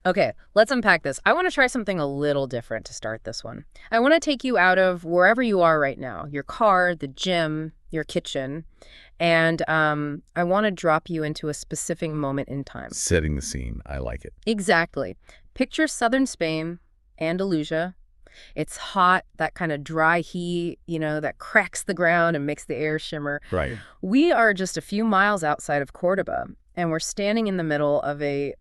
Okay, let's unpack this. I want to try something a little different to start this one. I want to take you out of wherever you are right now, your car, the gym, your kitchen, and I want to drop you into a specific moment in time. Setting the scene. I like it. Exactly. Picture southern Spain, Andalusia. It's hot, that kind of dry heat, that cracks the ground and makes the air shimmer. Right. We are just a few miles outside of Cordoba, and we're standing in the middle of a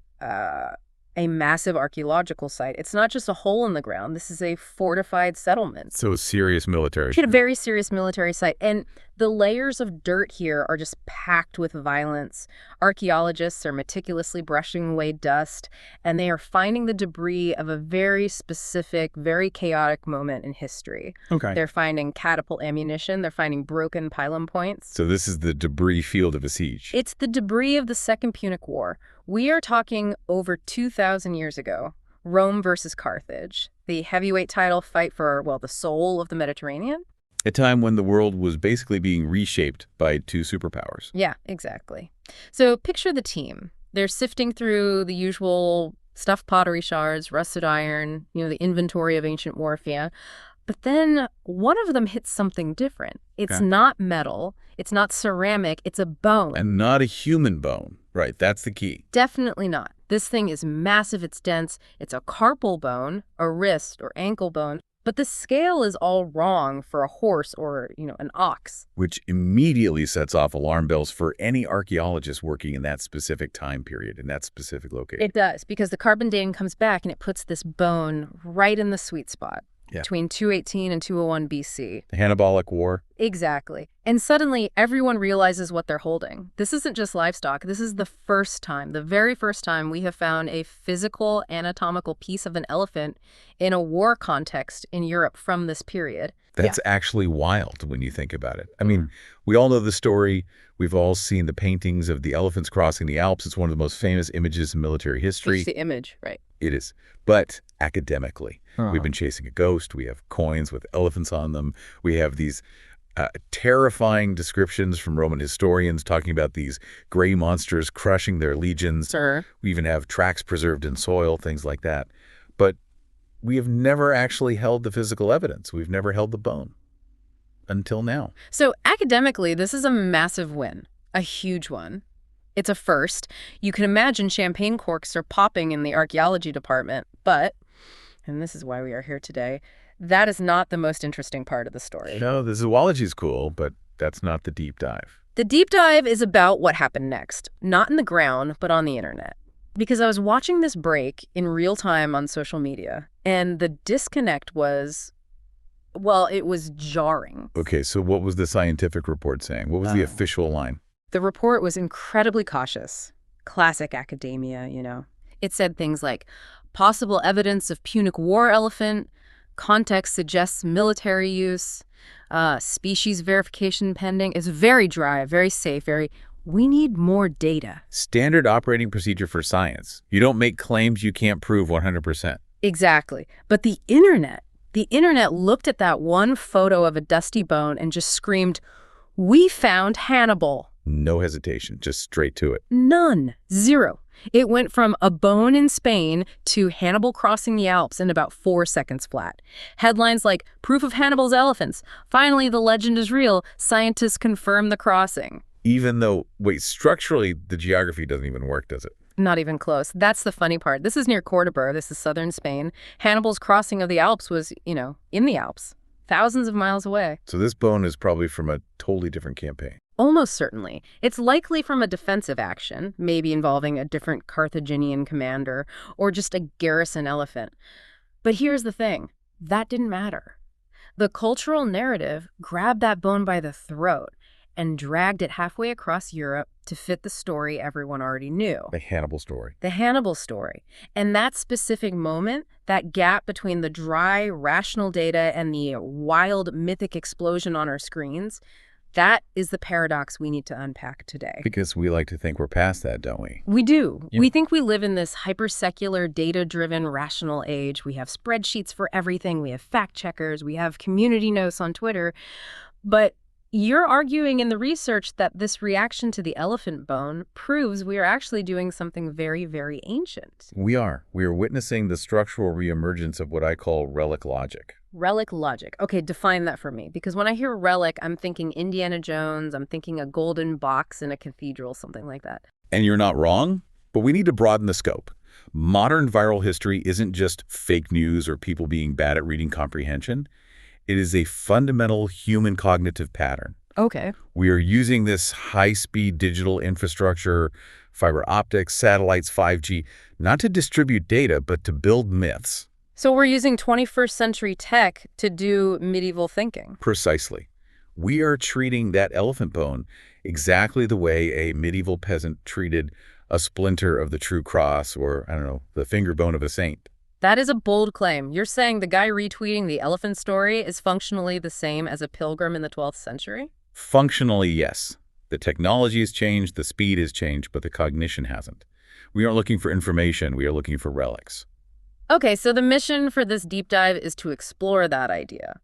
massive archaeological site. It's not just a hole in the ground. This is a fortified settlement. So serious military. It's a very serious military site. And the layers of dirt here are just packed with violence. Archaeologists are meticulously brushing away dust, and they are finding the debris of a very specific, very chaotic moment in history. Okay. They're finding catapult ammunition. They're finding broken pylon points. So this is the debris field of a siege. It's the debris of the Second Punic War. We are talking over 2,000 years ago. Rome versus Carthage. The heavyweight title fight for, the soul of the Mediterranean. A time when the world was basically being reshaped by two superpowers. Yeah, exactly. So picture the team. They're sifting through the usual stuffed pottery shards, rusted iron, the inventory of ancient warfare. But then one of them hits something different. It's not metal. It's not ceramic. It's a bone. And not a human bone. Right, that's the key. Definitely not. This thing is massive. It's dense. It's a carpal bone, a wrist or ankle bone. But the scale is all wrong for a horse or, an ox. Which immediately sets off alarm bells for any archaeologist working in that specific time period, in that specific location. It does, because the carbon dating comes back and it puts this bone right in the sweet spot. Yeah. Between 218 and 201 BC. The Hannibalic War. Exactly. And suddenly, everyone realizes what they're holding. This isn't just livestock. This is the very first time we have found a physical, anatomical piece of an elephant in a war context in Europe from this period. That's actually wild when you think about it. I mean, we all know the story. We've all seen the paintings of the elephants crossing the Alps. It's one of the most famous images in military history. It's the image, right? It is. But academically, we've been chasing a ghost. We have coins with elephants on them. We have these terrifying descriptions from Roman historians talking about these gray monsters crushing their legions. Sure. We even have tracks preserved in soil, things like that. But we have never actually held the physical evidence. We've never held the bone until now. So academically, this is a massive win, a huge one. It's a first. You can imagine champagne corks are popping in the archaeology department, but, and this is why we are here today, that is not the most interesting part of the story. No, the zoology is cool, but that's not the deep dive. The deep dive is about what happened next, not in the ground, but on the internet. Because I was watching this break in real time on social media, and the disconnect was, it was jarring. Okay, so what was the scientific report saying? What was the official line? The report was incredibly cautious. Classic academia, It said things like, possible evidence of Punic War elephant, context suggests military use, species verification pending. It's very dry, very safe, we need more data. Standard operating procedure for science. You don't make claims you can't prove 100%. Exactly. But the internet looked at that one photo of a dusty bone and just screamed, "We found Hannibal." No hesitation, just straight to it. None. Zero. It went from a bone in Spain to Hannibal crossing the Alps in about 4 seconds flat. Headlines like, "Proof of Hannibal's elephants. Finally, the legend is real. Scientists confirm the crossing." Even though, structurally, the geography doesn't even work, does it? Not even close. That's the funny part. This is near Cordoba. This is southern Spain. Hannibal's crossing of the Alps was, in the Alps, thousands of miles away. So this bone is probably from a totally different campaign. Almost certainly. It's likely from a defensive action, maybe involving a different Carthaginian commander or just a garrison elephant. But here's the thing. That didn't matter. The cultural narrative grabbed that bone by the throat and dragged it halfway across Europe to fit the story everyone already knew. The Hannibal story. The Hannibal story. And that specific moment, that gap between the dry, rational data and the wild, mythic explosion on our screens, that is the paradox we need to unpack today. Because we like to think we're past that, don't we? We do. Yeah. We think we live in this hyper-secular, data-driven, rational age. We have spreadsheets for everything. We have fact-checkers. We have community notes on Twitter. But You're arguing in the research that this reaction to the elephant bone proves we are actually doing something very, very ancient. We are. We are witnessing the structural reemergence of what I call relic logic. Relic logic. Okay, define that for me. Because when I hear relic, I'm thinking Indiana Jones, I'm thinking a golden box in a cathedral, something like that. And you're not wrong, but we need to broaden the scope. Modern viral history isn't just fake news or people being bad at reading comprehension. It is a fundamental human cognitive pattern. Okay. We are using this high-speed digital infrastructure, fiber optics, satellites, 5G, not to distribute data, but to build myths. So we're using 21st century tech to do medieval thinking. Precisely. We are treating that elephant bone exactly the way a medieval peasant treated a splinter of the true cross or, I don't know, the finger bone of a saint. That is a bold claim. You're saying the guy retweeting the elephant story is functionally the same as a pilgrim in the 12th century? Functionally, yes. The technology has changed, the speed has changed, but the cognition hasn't. We aren't looking for information, we are looking for relics. Okay, so the mission for this deep dive is to explore that idea.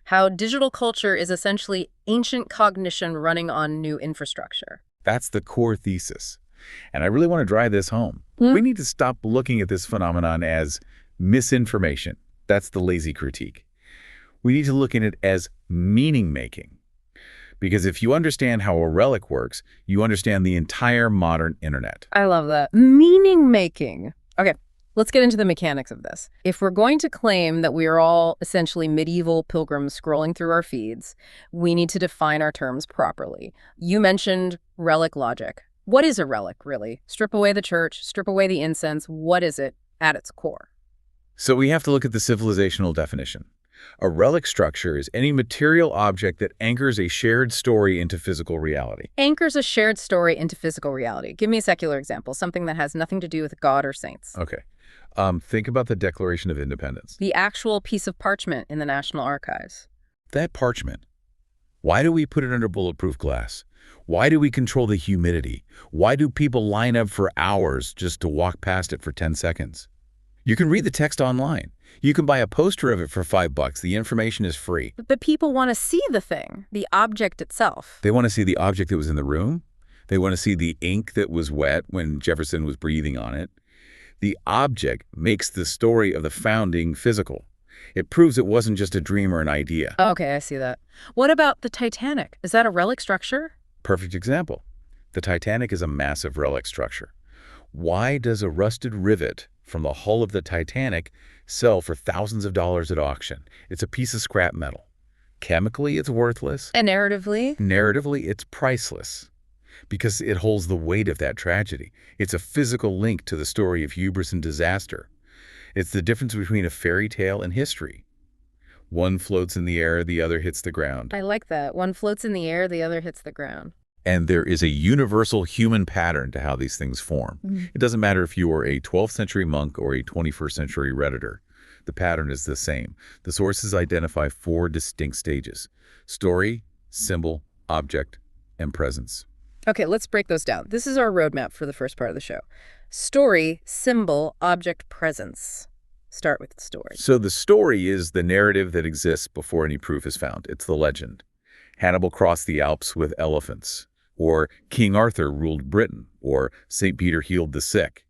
How digital culture is essentially ancient cognition running on new infrastructure. That's the core thesis. And I really want to drive this home. We need to stop looking at this phenomenon as misinformation. That's the lazy critique. We need to look at it as meaning-making. Because if you understand how a relic works, you understand the entire modern internet. I love that. Meaning-making. Okay, let's get into the mechanics of this. If we're going to claim that we are all essentially medieval pilgrims scrolling through our feeds, we need to define our terms properly. You mentioned relic logic. What is a relic, really? Strip away the church, strip away the incense. What is it at its core? So we have to look at the civilizational definition. A relic structure is any material object that anchors a shared story into physical reality. Anchors a shared story into physical reality. Give me a secular example, something that has nothing to do with God or saints. Okay. Think about the Declaration of Independence. The actual piece of parchment in the National Archives. That parchment, why do we put it under bulletproof glass? Why do we control the humidity? Why do people line up for hours just to walk past it for 10 seconds? You can read the text online. You can buy a poster of it for $5. The information is free. But people want to see the thing, the object itself. They want to see the object that was in the room. They want to see the ink that was wet when Jefferson was breathing on it. The object makes the story of the founding physical. It proves it wasn't just a dream or an idea. Okay, I see that. What about the Titanic? Is that a relic structure? Perfect example. The Titanic is a massive relic structure. Why does a rusted rivet from the hull of the Titanic sell for thousands of dollars at auction? It's a piece of scrap metal. Chemically, it's worthless. And narratively? Narratively, it's priceless. Because it holds the weight of that tragedy. It's a physical link to the story of hubris and disaster. It's the difference between a fairy tale and history. One floats in the air, the other hits the ground. I like that. One floats in the air, the other hits the ground. And there is a universal human pattern to how these things form. It doesn't matter if you are a 12th century monk or a 21st century Redditor. The pattern is the same. The sources identify 4 distinct stages: story, symbol, object, and presence. Okay, let's break those down. This is our roadmap for the first part of the show. Story, symbol, object, presence. Start with the story. So the story is the narrative that exists before any proof is found. It's the legend. Hannibal crossed the Alps with elephants, or King Arthur ruled Britain, or St. Peter healed the sick.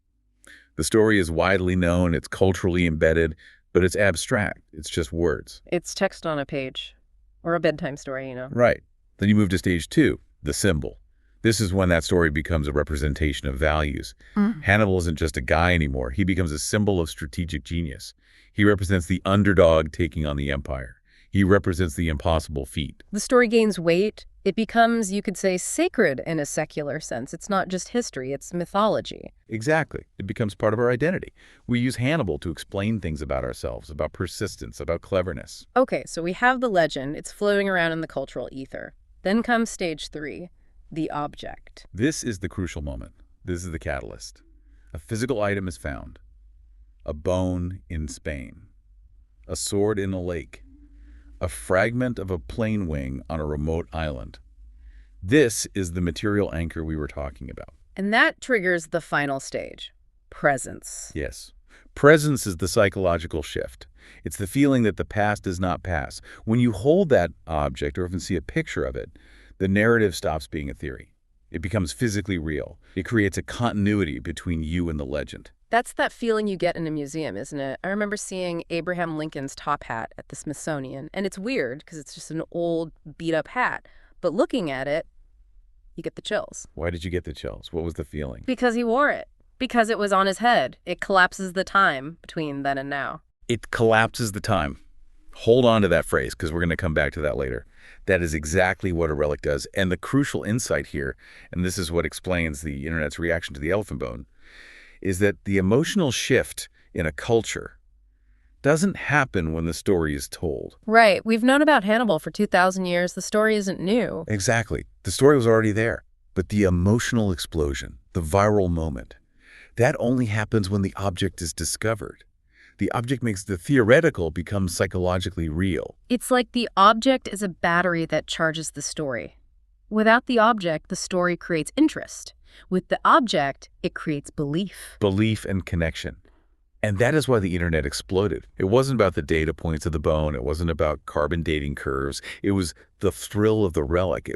The story is widely known, it's culturally embedded, but it's abstract. It's just words. It's text on a page, or a bedtime story, you know. Right. Then you move to stage 2, the symbol. This is when that story becomes a representation of values. Hannibal isn't just a guy anymore. He becomes a symbol of strategic genius. He represents the underdog taking on the empire. He represents the impossible feat. The story gains weight. It becomes, you could say, sacred in a secular sense. It's not just history, it's mythology. Exactly. It becomes part of our identity. We use Hannibal to explain things about ourselves, about persistence, about cleverness. Okay, so we have the legend. It's floating around in the cultural ether. Then comes stage 3, the object. This is the crucial moment. This is the catalyst. A physical item is found. A bone in Spain. A sword in a lake. A fragment of a plane wing on a remote island. This is the material anchor we were talking about. And that triggers the final stage, presence. Yes. Presence is the psychological shift. It's the feeling that the past does not pass. When you hold that object or even see a picture of it, the narrative stops being a theory. It becomes physically real. It creates a continuity between you and the legend. That's that feeling you get in a museum, isn't it? I remember seeing Abraham Lincoln's top hat at the Smithsonian, and it's weird because it's just an old, beat-up hat. But looking at it, you get the chills. Why did you get the chills? What was the feeling? Because he wore it. Because it was on his head. It collapses the time between then and now. It collapses the time. Hold on to that phrase because we're going to come back to that later. That is exactly what a relic does. And the crucial insight here, and this is what explains the internet's reaction to the elephant bone, is that the emotional shift in a culture doesn't happen when the story is told. Right. We've known about Hannibal for 2,000 years. The story isn't new. Exactly. The story was already there. But the emotional explosion, the viral moment, that only happens when the object is discovered. The object makes the theoretical become psychologically real. It's like the object is a battery that charges the story. Without the object, the story creates interest. With the object, it creates belief. Belief and connection. And that is why the internet exploded. It wasn't about the data points of the bone. It wasn't about carbon dating curves. It was the thrill of the relic.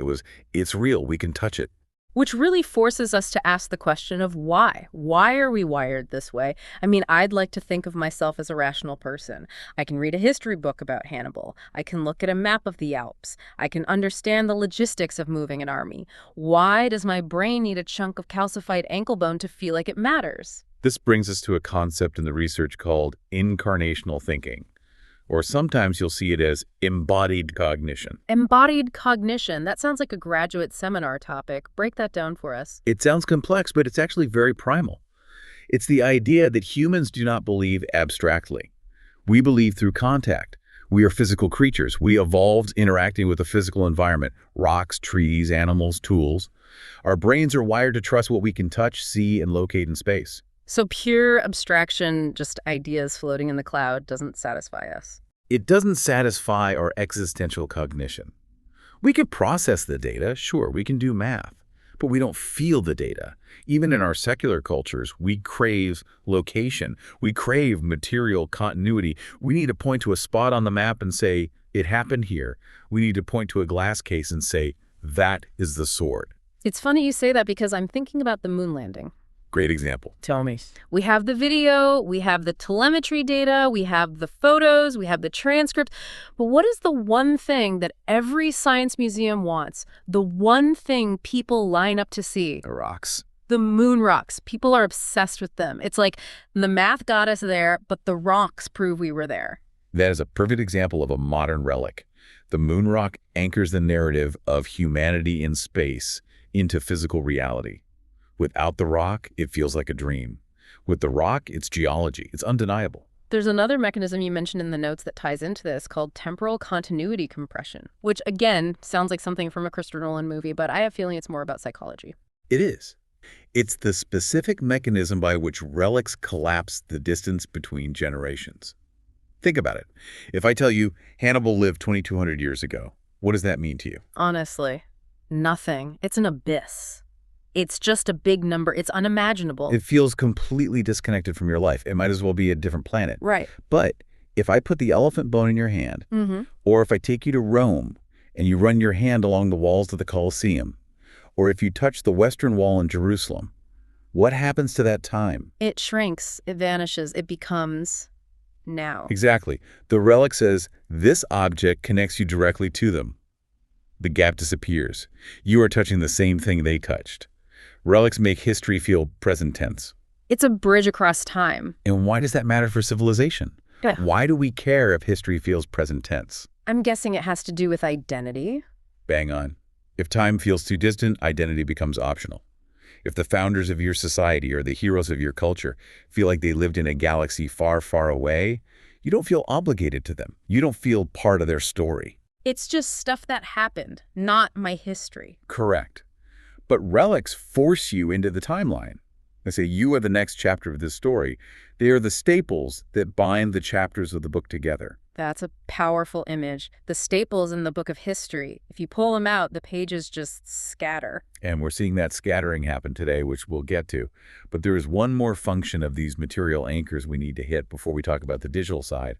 It's real. We can touch it. Which really forces us to ask the question of why. Why are we wired this way? I mean, I'd like to think of myself as a rational person. I can read a history book about Hannibal. I can look at a map of the Alps. I can understand the logistics of moving an army. Why does my brain need a chunk of calcified ankle bone to feel like it matters? This brings us to a concept in the research called incarnational thinking, or sometimes you'll see it as embodied cognition. Embodied cognition. That sounds like a graduate seminar topic. Break that down for us. It sounds complex, but it's actually very primal. It's the idea that humans do not believe abstractly. We believe through contact. We are physical creatures. We evolved interacting with the physical environment, rocks, trees, animals, tools. Our brains are wired to trust what we can touch, see, and locate in space. So pure abstraction, just ideas floating in the cloud, doesn't satisfy us. It doesn't satisfy our existential cognition. We can process the data, sure, we can do math, but we don't feel the data. Even in our secular cultures, we crave location. We crave material continuity. We need to point to a spot on the map and say, it happened here. We need to point to a glass case and say, that is the sword. It's funny you say that because I'm thinking about the moon landing. Great example. Tell me. We have the video, we have the telemetry data, we have the photos, we have the transcript. But what is the one thing that every science museum wants? The one thing people line up to see? The rocks. The moon rocks. People are obsessed with them. It's like the math got us there, but the rocks prove we were there. That is a perfect example of a modern relic. The moon rock anchors the narrative of humanity in space into physical reality. Without the rock, it feels like a dream. With the rock, it's geology. It's undeniable. There's another mechanism you mentioned in the notes that ties into this called temporal continuity compression, which, again, sounds like something from a Christopher Nolan movie, but I have a feeling it's more about psychology. It is. It's the specific mechanism by which relics collapse the distance between generations. Think about it. If I tell you Hannibal lived 2,200 years ago, what does that mean to you? Honestly, nothing. It's an abyss. It's just a big number. It's unimaginable. It feels completely disconnected from your life. It might as well be a different planet. Right. But if I put the elephant bone in your hand, or if I take you to Rome and you run your hand along the walls of the Colosseum, or if you touch the Western Wall in Jerusalem, what happens to that time? It shrinks. It vanishes. It becomes now. Exactly. The relic says this object connects you directly to them. The gap disappears. You are touching the same thing they touched. Relics make history feel present tense. It's a bridge across time. And why does that matter for civilization? Yeah. Why do we care if history feels present tense? I'm guessing it has to do with identity. Bang on. If time feels too distant, identity becomes optional. If the founders of your society or the heroes of your culture feel like they lived in a galaxy far, far away, you don't feel obligated to them. You don't feel part of their story. It's just stuff that happened, not my history. Correct. But relics force you into the timeline. They say you are the next chapter of this story. They are the staples that bind the chapters of the book together. That's a powerful image. The staples in the book of history. If you pull them out, the pages just scatter. And we're seeing that scattering happen today, which we'll get to. But there is one more function of these material anchors we need to hit before we talk about the digital side: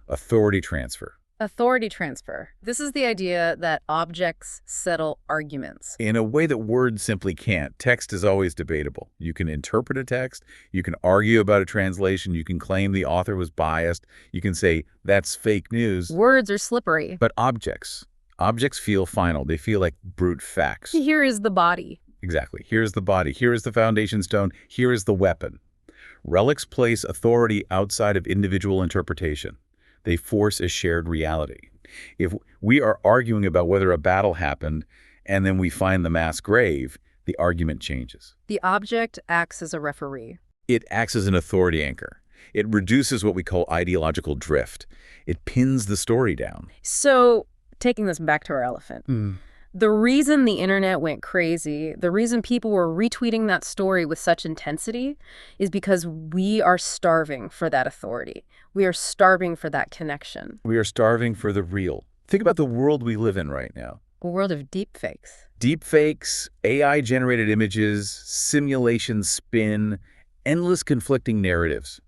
authority transfer. Authority transfer. This is the idea that objects settle arguments. In a way that words simply can't. Text is always debatable. You can interpret a text, you can argue about a translation, you can claim the author was biased, you can say, that's fake news. Words are slippery. But objects feel final. They feel like brute facts. Here is the body. Exactly. Here's the body. Here is the foundation stone. Here is the weapon. Relics place authority outside of individual interpretation. They force a shared reality. If we are arguing about whether a battle happened and then we find the mass grave, the argument changes. The object acts as a referee. It acts as an authority anchor. It reduces what we call ideological drift. It pins the story down. So, taking this back to our elephant, the reason the internet went crazy, the reason people were retweeting that story with such intensity is because we are starving for that authority. We are starving for that connection. We are starving for the real. Think about the world we live in right now. A world of deepfakes. Deepfakes, AI-generated images, simulation spin, endless conflicting narratives.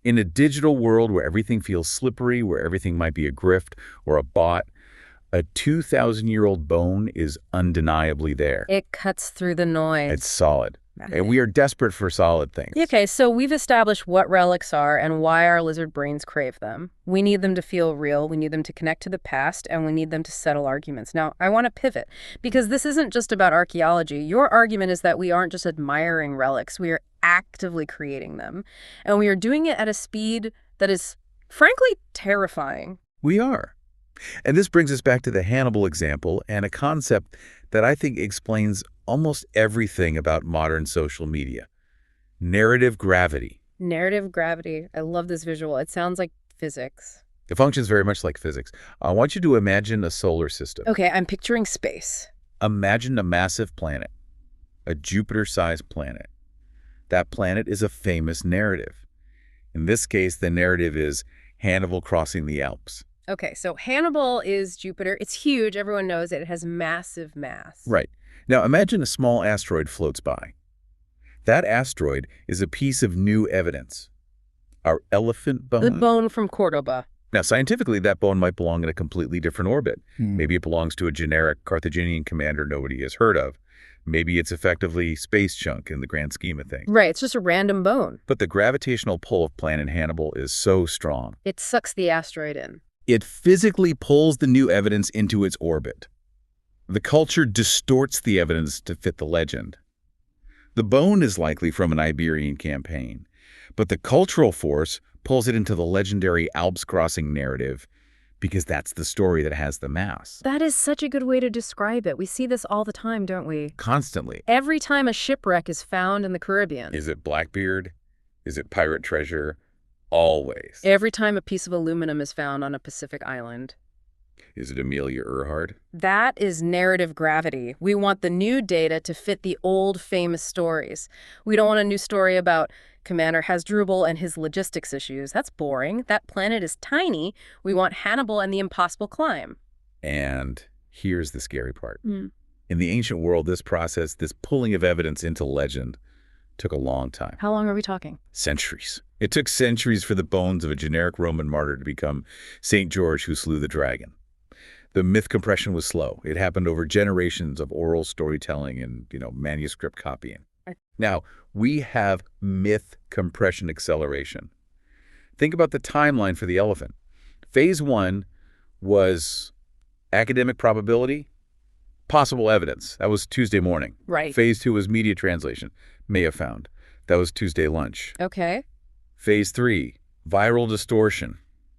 In a digital world where everything feels slippery, where everything might be a grift or a bot, a 2,000-year-old bone is undeniably there. It cuts through the noise. It's solid. And we are desperate for solid things. Okay, so we've established what relics are and why our lizard brains crave them. We need them to feel real, we need them to connect to the past, and we need them to settle arguments. Now, I want to pivot, because this isn't just about archaeology. Your argument is that we aren't just admiring relics, we are actively creating them. And we are doing it at a speed that is, frankly, terrifying. We are. And this brings us back to the Hannibal example and a concept that I think explains almost everything about modern social media: narrative gravity. Narrative gravity. I love this visual. It sounds like physics. It functions very much like physics. I want you to imagine a solar system. Okay, I'm picturing space. Imagine a massive planet, a Jupiter-sized planet. That planet is a famous narrative. In this case, the narrative is Hannibal crossing the Alps. Okay, so Hannibal is Jupiter. It's huge. Everyone knows it. It has massive mass. Right. Now imagine a small asteroid floats by. That asteroid is a piece of new evidence. Our elephant bone. The bone from Cordoba. Now, scientifically, that bone might belong in a completely different orbit. Maybe it belongs to a generic Carthaginian commander nobody has heard of. Maybe it's effectively space junk in the grand scheme of things. Right, it's just a random bone. But the gravitational pull of planet Hannibal is so strong. It sucks the asteroid in. It physically pulls the new evidence into its orbit. The culture distorts the evidence to fit the legend. The bone is likely from an Iberian campaign, but the cultural force pulls it into the legendary Alps crossing narrative because that's the story that has the mass. That is such a good way to describe it. We see this all the time, don't we? Constantly. Every time a shipwreck is found in the Caribbean. Is it Blackbeard? Is it pirate treasure? Always. Every time a piece of aluminum is found on a Pacific island. Is it Amelia Earhart? That is narrative gravity. We want the new data to fit the old famous stories. We don't want a new story about Commander Hasdrubal and his logistics issues. That's boring. That planet is tiny. We want Hannibal and the impossible climb. And here's the scary part. In the ancient world, this process, this pulling of evidence into legend, took a long time. How long are we talking? Centuries. It took centuries for the bones of a generic Roman martyr to become St. George who slew the dragon. The myth compression was slow. It happened over generations of oral storytelling and, manuscript copying. Now, we have myth compression acceleration. Think about the timeline for the elephant. Phase 1 was academic probability, possible evidence. That was Tuesday morning. Right. Phase 2 was media translation, may have found. That was Tuesday lunch. Okay. Phase 3, viral distortion,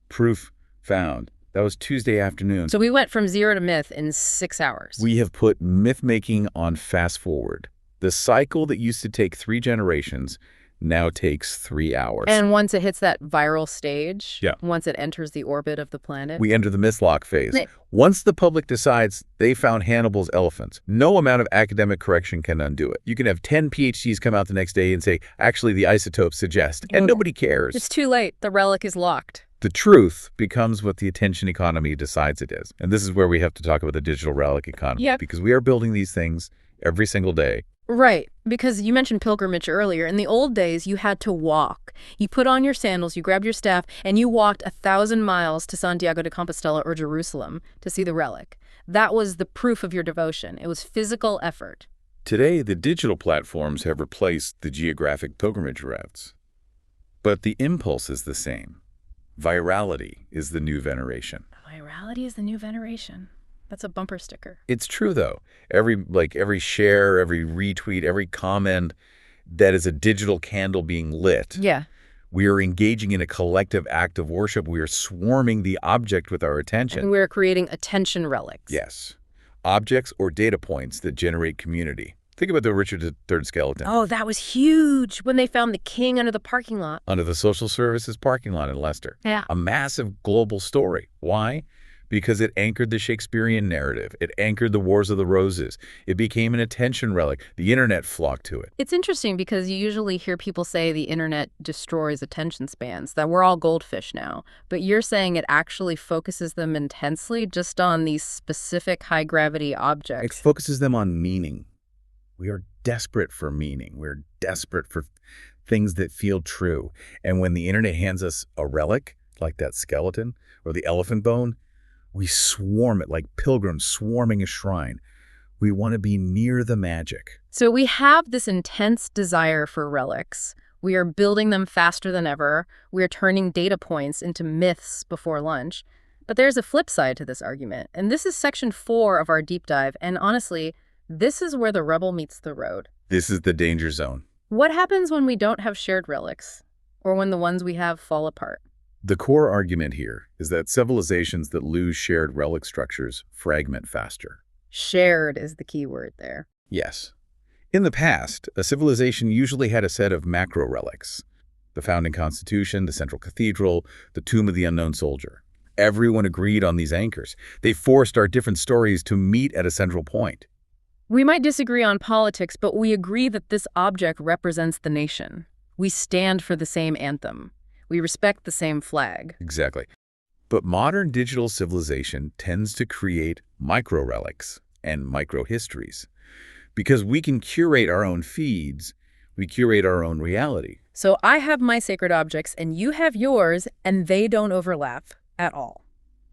proof found. That was Tuesday afternoon. So we went from 0 to myth in 6 hours. We have put myth-making on fast forward. The cycle that used to take 3 generations now takes 3 hours. And once it hits that viral stage, Yeah. once it enters the orbit of the planet. We enter the mythlock phase. Once the public decides they found Hannibal's elephants, no amount of academic correction can undo it. You can have 10 PhDs come out the next day and say, actually, the isotopes suggest, and nobody cares. It's too late. The relic is locked. The truth becomes what the attention economy decides it is. And this is where we have to talk about the digital relic economy. Yep. Because we are building these things every single day. Right, because you mentioned pilgrimage earlier. In the old days, you had to walk. You put on your sandals, you grabbed your staff, and you walked 1,000 miles to Santiago de Compostela or Jerusalem to see the relic. That was the proof of your devotion. It was physical effort. Today, the digital platforms have replaced the geographic pilgrimage routes. But the impulse is the same. Virality is the new veneration. Virality is the new veneration. That's a bumper sticker. It's true, though. Every share, every retweet, every comment that is a digital candle being lit. Yeah. We are engaging in a collective act of worship. We are swarming the object with our attention. And we're creating attention relics. Yes. Objects or data points that generate community. Think about the Richard III skeleton. Oh, that was huge when they found the king under the parking lot. Under the social services parking lot in Leicester. Yeah. A massive global story. Why? Because it anchored the Shakespearean narrative. It anchored the Wars of the Roses. It became an attention relic. The internet flocked to it. It's interesting because you usually hear people say the internet destroys attention spans, that we're all goldfish now. But you're saying it actually focuses them intensely just on these specific high-gravity objects. It focuses them on meaning. We are desperate for meaning. We're desperate for things that feel true. And when the internet hands us a relic, like that skeleton or the elephant bone, we swarm it like pilgrims swarming a shrine. We want to be near the magic. So we have this intense desire for relics. We are building them faster than ever. We are turning data points into myths before lunch. But there's a flip side to this argument. And this is section 4 of our deep dive. And honestly, this is where the rubble meets the road. This is the danger zone. What happens when we don't have shared relics? Or when the ones we have fall apart? The core argument here is that civilizations that lose shared relic structures fragment faster. Shared is the key word there. Yes. In the past, a civilization usually had a set of macro relics. The founding constitution, the central cathedral, the tomb of the unknown soldier. Everyone agreed on these anchors. They forced our different stories to meet at a central point. We might disagree on politics, but we agree that this object represents the nation. We stand for the same anthem. We respect the same flag. Exactly. But modern digital civilization tends to create micro-relics and micro-histories. Because we can curate our own feeds, we curate our own reality. So I have my sacred objects and you have yours, and they don't overlap at all.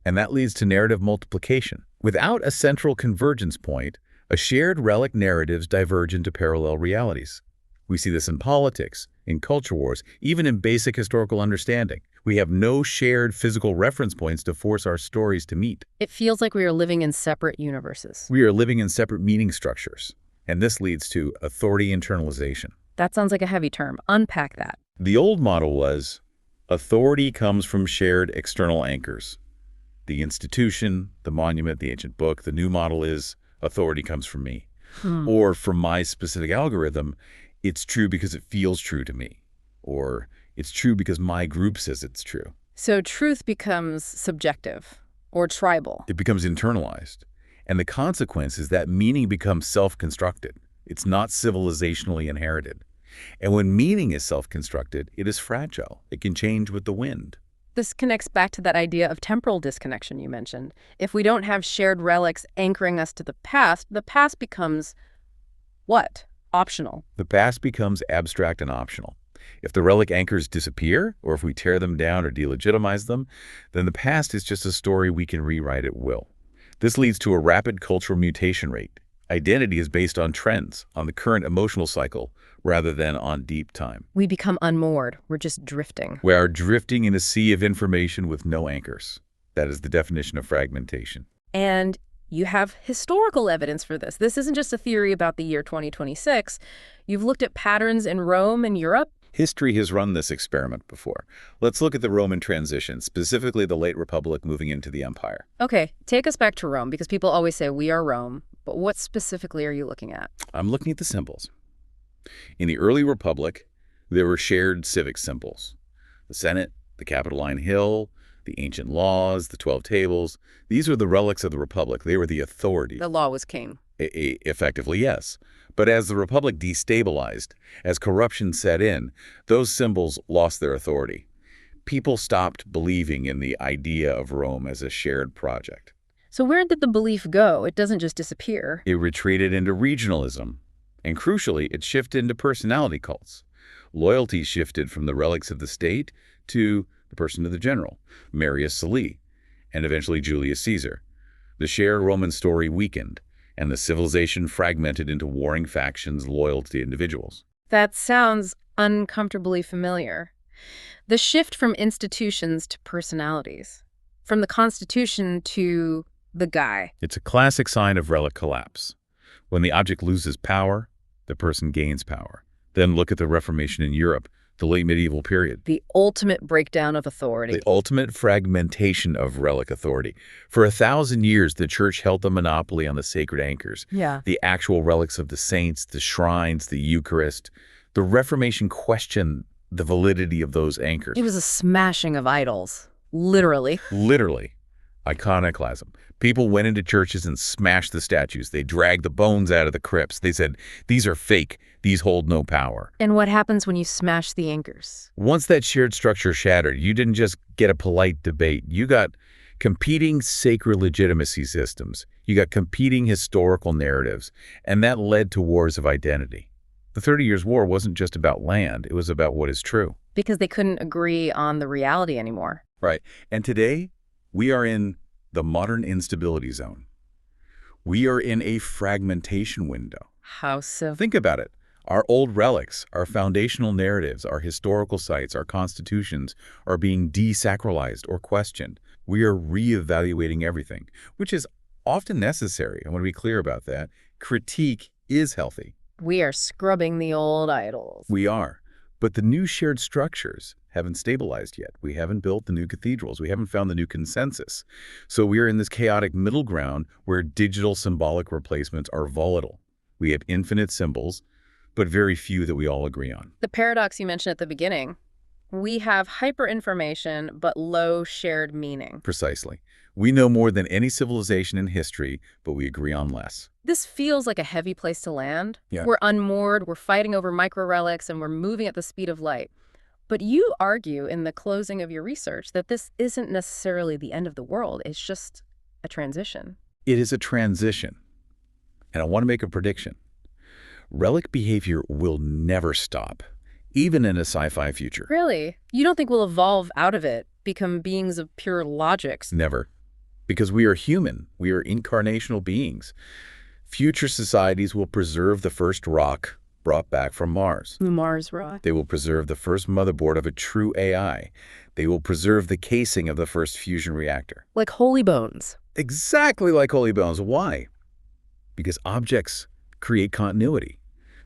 And that leads to narrative multiplication. Without a central convergence point, a shared relic narratives diverge into parallel realities. We see this in politics, in culture wars, even in basic historical understanding. We have no shared physical reference points to force our stories to meet. It feels like we are living in separate universes. We are living in separate meaning structures. And this leads to authority internalization. That sounds like a heavy term. Unpack that. The old model was, authority comes from shared external anchors. The institution, the monument, the ancient book. The new model is, authority comes from me. Or from my specific algorithm, it's true because it feels true to me. Or it's true because my group says it's true. So truth becomes subjective or tribal. It becomes internalized. And the consequence is that meaning becomes self-constructed. It's not civilizationally inherited. And when meaning is self-constructed, it is fragile. It can change with the wind. This connects back to that idea of temporal disconnection you mentioned. If we don't have shared relics anchoring us to the past becomes what? Optional. The past becomes abstract and optional. If the relic anchors disappear, or if we tear them down or delegitimize them, then the past is just a story we can rewrite at will. This leads to a rapid cultural mutation rate. Identity is based on trends, on the current emotional cycle, rather than on deep time. We become unmoored. We're just drifting. We are drifting in a sea of information with no anchors. That is the definition of fragmentation. And you have historical evidence for this. This isn't just a theory about the year 2026. You've looked at patterns in Rome and Europe. History has run this experiment before. Let's look at the Roman transition, specifically the late Republic moving into the Empire. Okay, take us back to Rome, because people always say we are Rome. But what specifically are you looking at? I'm looking at the symbols. In the early Republic, there were shared civic symbols. The Senate, the Capitoline Hill, the ancient laws, the 12 tables. These are the relics of the Republic. They were the authority. The law was king. Effectively, yes. But as the Republic destabilized, as corruption set in, those symbols lost their authority. People stopped believing in the idea of Rome as a shared project. So where did the belief go? It doesn't just disappear. It retreated into regionalism, and crucially, it shifted into personality cults. Loyalty shifted from the relics of the state to the person of the general, Marius Sully, and eventually Julius Caesar. The shared Roman story weakened, and the civilization fragmented into warring factions loyal to the individuals. That sounds uncomfortably familiar. The shift from institutions to personalities, from the Constitution to the guy. It's a classic sign of relic collapse. When the object loses power, the person gains power. Then look at the Reformation in Europe, the late medieval period. The ultimate breakdown of authority. The ultimate fragmentation of relic authority. For 1,000 years, the church held the monopoly on the sacred anchors. Yeah. The actual relics of the saints, the shrines, the Eucharist. The Reformation questioned the validity of those anchors. It was a smashing of idols. Literally. Literally. Iconoclasm. People went into churches and smashed the statues. They dragged the bones out of the crypts. They said, these are fake. These hold no power. And what happens when you smash the anchors? Once that shared structure shattered, you didn't just get a polite debate. You got competing sacred legitimacy systems. You got competing historical narratives. And that led to wars of identity. The 30 Years' War wasn't just about land. It was about what is true. Because they couldn't agree on the reality anymore. Right. And today, we are in the modern instability zone. We are in a fragmentation window. How so? Think about it. Our old relics, our foundational narratives, our historical sites, our constitutions are being desacralized or questioned. We are reevaluating everything, which is often necessary. I want to be clear about that. Critique is healthy. We are scrubbing the old idols. We are. But the new shared structures haven't stabilized yet. We haven't built the new cathedrals. We haven't found the new consensus. So we are in this chaotic middle ground where digital symbolic replacements are volatile. We have infinite symbols, but very few that we all agree on. The paradox you mentioned at the beginning. We have hyperinformation, but low shared meaning. Precisely. We know more than any civilization in history, but we agree on less. This feels like a heavy place to land. Yeah. We're unmoored, we're fighting over micro-relics, and we're moving at the speed of light. But you argue in the closing of your research that this isn't necessarily the end of the world. It's just a transition. It is a transition. And I want to make a prediction. Relic behavior will never stop, even in a sci-fi future. Really? You don't think we'll evolve out of it, become beings of pure logics? Never. Because we are human. We are incarnational beings. Future societies will preserve the first rock brought back from Mars. The Mars rock. They will preserve the first motherboard of a true AI. They will preserve the casing of the first fusion reactor. Like holy bones. Exactly like holy bones. Why? Because objects create continuity.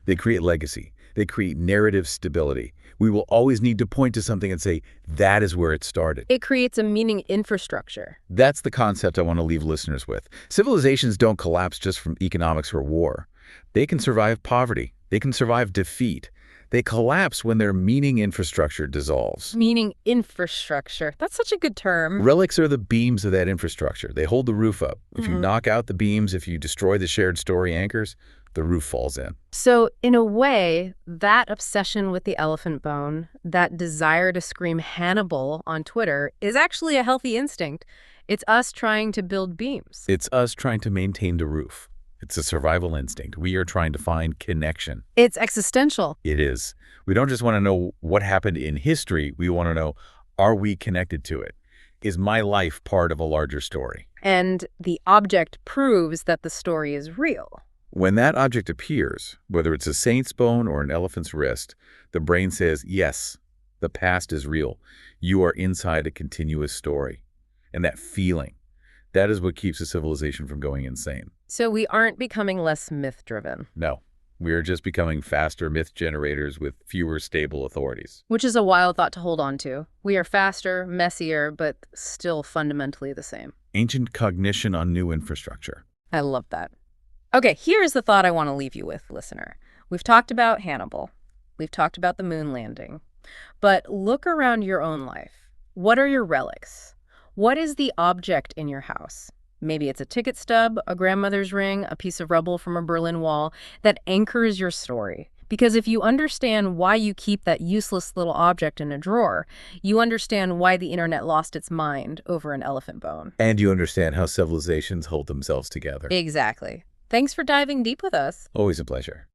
They create legacy. They create narrative stability. We will always need to point to something and say, that is where it started. It creates a meaning infrastructure. That's the concept I want to leave listeners with. Civilizations don't collapse just from economics or war. They can survive poverty. They can survive defeat. They collapse when their meaning infrastructure dissolves. Meaning infrastructure. That's such a good term. Relics are the beams of that infrastructure. They hold the roof up. If you knock out the beams, if you destroy the shared story anchors, the roof falls in. So, in a way, that obsession with the elephant bone, that desire to scream Hannibal on Twitter, is actually a healthy instinct. It's us trying to build beams. It's us trying to maintain the roof. It's a survival instinct. We are trying to find connection. It's existential. It is. We don't just want to know what happened in history. We want to know, are we connected to it? Is my life part of a larger story? And the object proves that the story is real. When that object appears, whether it's a saint's bone or an elephant's wrist, the brain says, yes, the past is real. You are inside a continuous story. And that feeling, that is what keeps a civilization from going insane. So we aren't becoming less myth-driven. No, we are just becoming faster myth generators with fewer stable authorities. Which is a wild thought to hold on to. We are faster, messier, but still fundamentally the same. Ancient cognition on new infrastructure. I love that. Okay, here's the thought I want to leave you with, listener. We've talked about Hannibal. We've talked about the moon landing. But look around your own life. What are your relics? What is the object in your house? Maybe it's a ticket stub, a grandmother's ring, a piece of rubble from a Berlin Wall that anchors your story. Because if you understand why you keep that useless little object in a drawer, you understand why the internet lost its mind over an elephant bone. And you understand how civilizations hold themselves together. Exactly. Thanks for diving deep with us. Always a pleasure.